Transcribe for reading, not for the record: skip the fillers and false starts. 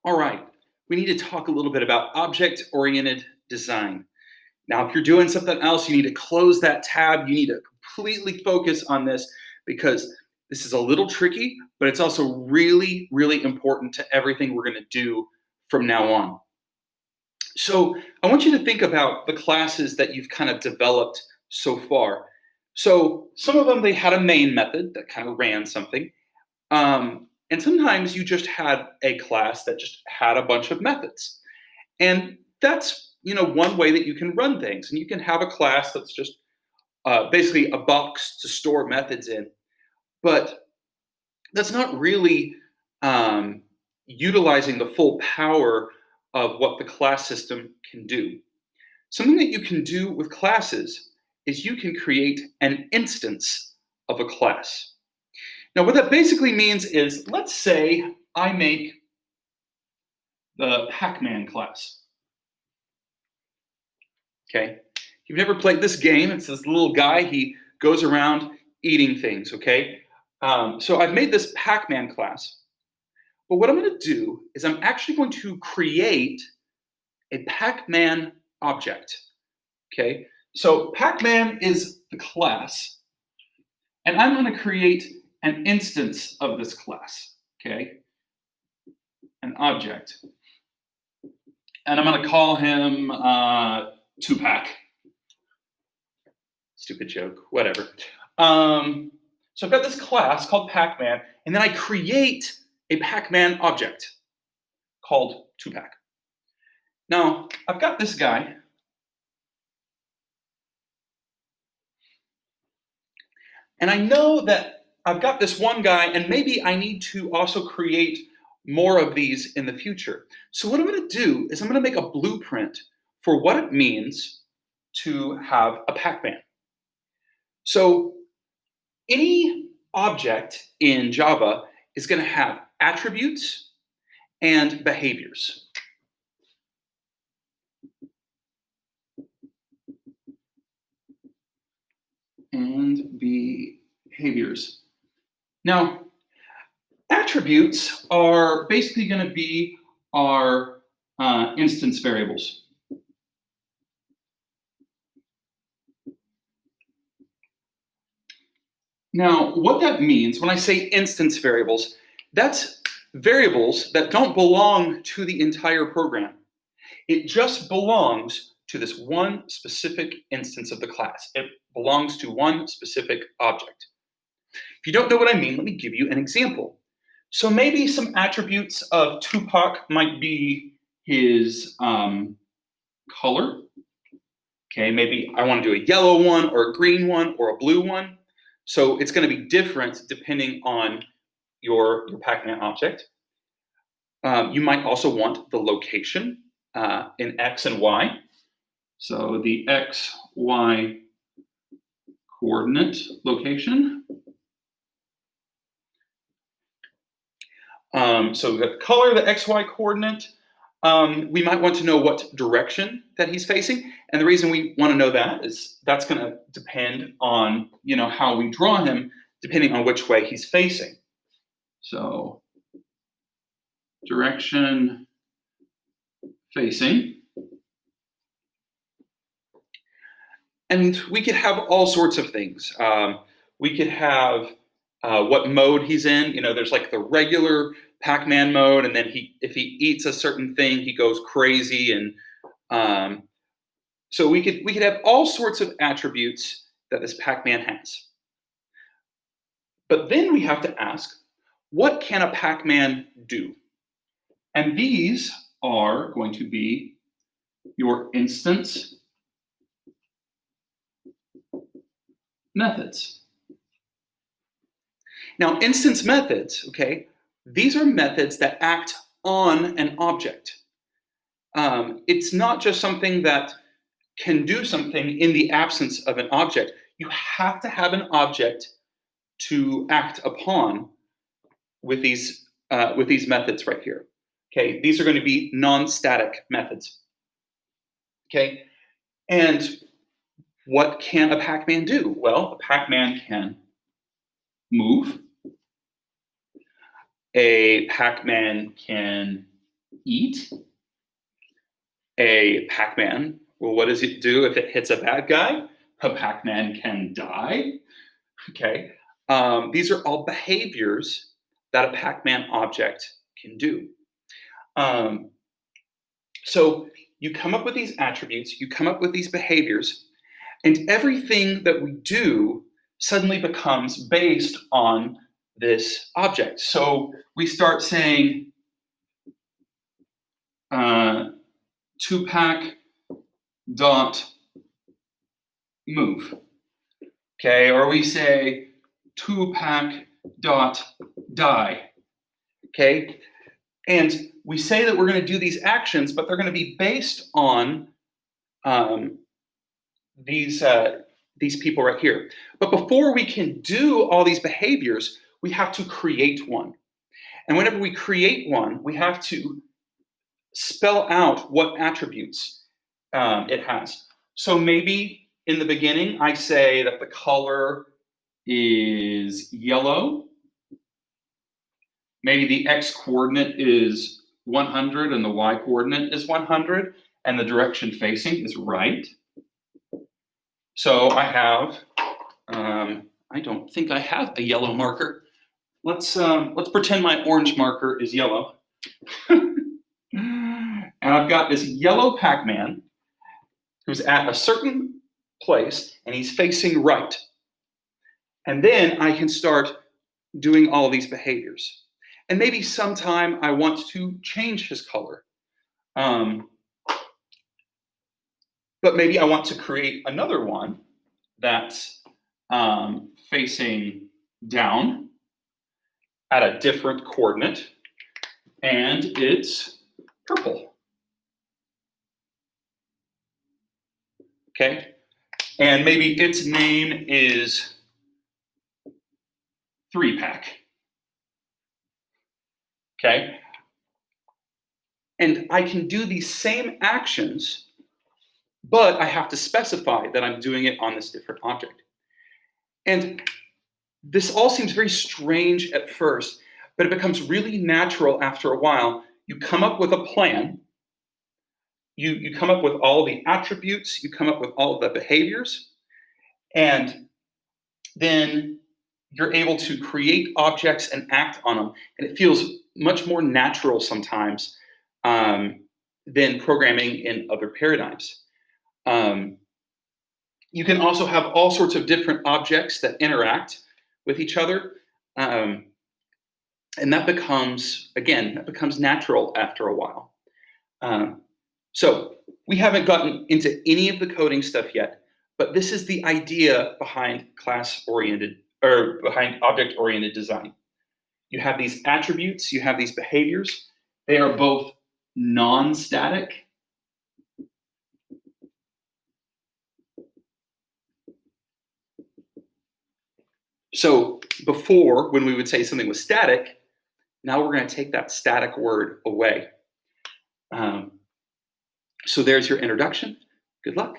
All right, we need to talk a little bit about object-oriented design. Now, if you're doing something else, you need to close that tab. You need to completely focus on this because this is a little tricky, but it's also really, really important to everything we're going to do from now on. So I want you to think about the classes that you've kind of developed so far. So some of them, they had a main method that kind of ran something. And sometimes you just had a class that just had a bunch of methods. And that's, one way that you can run things. And you can have a class that's just basically a box to store methods in. But that's not really utilizing the full power of what the class system can do. Something that you can do with classes is you can create an instance of a class. Now, what that basically means is, let's say I make the Pac-Man class. Okay, if you've never played this game, it's this little guy, he goes around eating things, okay? So I've made this Pac-Man class. But what I'm going to do is I'm actually going to create a Pac-Man object, okay? So Pac-Man is the class, and I'm going to create an instance of this class, okay? An object. And I'm going to call him Tupac. Stupid joke, whatever. So I've got this class called Pac-Man, and then I create a Pac-Man object called Tupac. Now, I've got this guy. And I know that I've got this one guy, and maybe I need to also create more of these in the future. So what I'm going to do is I'm going to make a blueprint for what it means to have a Pac-Man. So any object in Java is going to have attributes and behaviors. And behaviors. Now, attributes are basically going to be our instance variables. Now, what that means when I say instance variables, that's variables that don't belong to the entire program. It just belongs to this one specific instance of the class. It belongs to one specific object. If you don't know what I mean, let me give you an example. So maybe some attributes of Tupac might be his color. Okay, maybe I want to do a yellow one or a green one or a blue one. So it's going to be different depending on your Pac-Man object. You might also want the location in X and Y. So the X, Y coordinate location. So we've got the color, the X, Y coordinate. We might want to know what direction that he's facing. And the reason we want to know that is that's going to depend on, how we draw him, depending on which way he's facing. So direction facing. And we could have all sorts of things. We could have what mode he's in. There's like the regular Pac-Man mode, and then if he eats a certain thing, he goes crazy. And so we could have all sorts of attributes that this Pac-Man has. But then we have to ask, what can a Pac-Man do? And these are going to be your instance methods. Now, instance methods, okay, these are methods that act on an object. It's not just something that can do something in the absence of an object. You have to have an object to act upon with these methods right here. Okay, these are going to be non-static methods. Okay, and what can a Pac-Man do? Well, a Pac-Man can move. A Pac-Man can eat. A Pac-Man, well, what does it do if it hits a bad guy? A Pac-Man can die. Okay, these are all behaviors that a Pac-Man object can do. So you come up with these attributes, you come up with these behaviors, and everything that we do suddenly becomes based on this object. So we start saying 2pac dot move, okay? Or we say 2pac dot die, okay? And we say that we're going to do these actions, but they're going to be based on these people right here. But before we can do all these behaviors, we have to create one. And whenever we create one, we have to spell out what attributes it has. So maybe in the beginning, I say that the color is yellow. Maybe the x coordinate is 100 and the y coordinate is 100 and the direction facing is right. So I have, I don't think I have a yellow marker. Let's pretend my orange marker is yellow. And I've got this yellow Pac-Man who's at a certain place and he's facing right. And then I can start doing all of these behaviors. And maybe sometime I want to change his color. But maybe I want to create another one that's facing down at a different coordinate, and it's purple. Okay? And maybe its name is 3pac. Okay? And I can do these same actions, but I have to specify that I'm doing it on this different object. And this all seems very strange at first, but it becomes really natural after a while. You come up with a plan. You come up with all the attributes, you come up with all of the behaviors, and then you're able to create objects and act on them. And it feels much more natural sometimes than programming in other paradigms. You can also have all sorts of different objects that interact with each other. And that becomes natural after a while. So we haven't gotten into any of the coding stuff yet, but this is the idea behind class-oriented or behind object-oriented design. You have these attributes, you have these behaviors. They are both non-static. So before, when we would say something was static, now we're going to take that static word away. So there's your introduction. Good luck.